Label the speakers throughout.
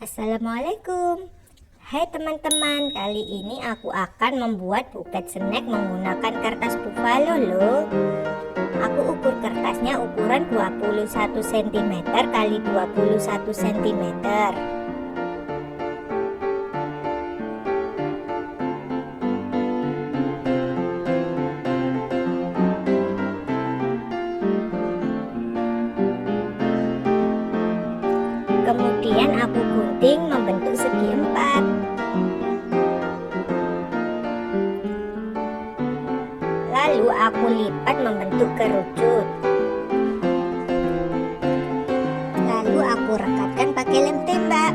Speaker 1: Assalamualaikum. Hai teman-teman, kali ini aku akan membuat buket snack menggunakan kertas buffalo loh. Aku ukur kertasnya ukuran 21 cm kali 21 cm. Kemudian aku gunting membentuk segi empat. Lalu aku lipat membentuk kerucut. Lalu aku rekatkan pakai lem tembak.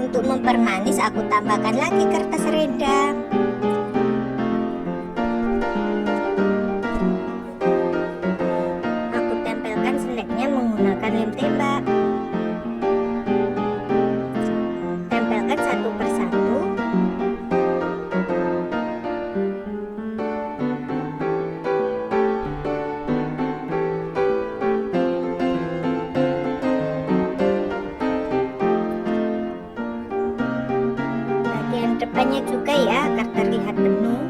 Speaker 1: Untuk mempermanis aku tambahkan lagi kertas redam. Menggunakan lem tembak. Tempelkan satu persatu. Bagian depannya juga ya, agar terlihat penuh.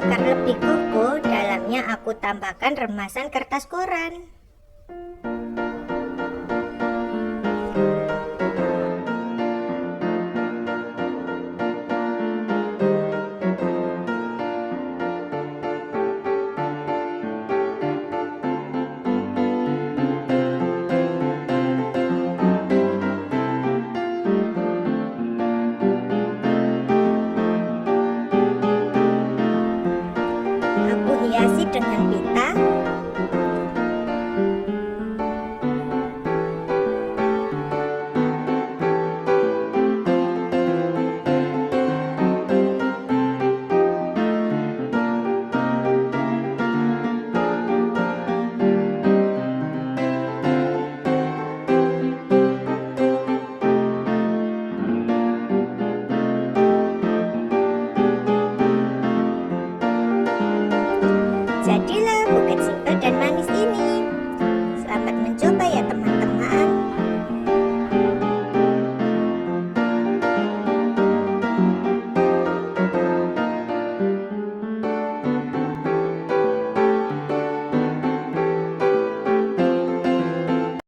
Speaker 1: Agar lebih kokoh, dalamnya aku tambahkan remasan kertas koran.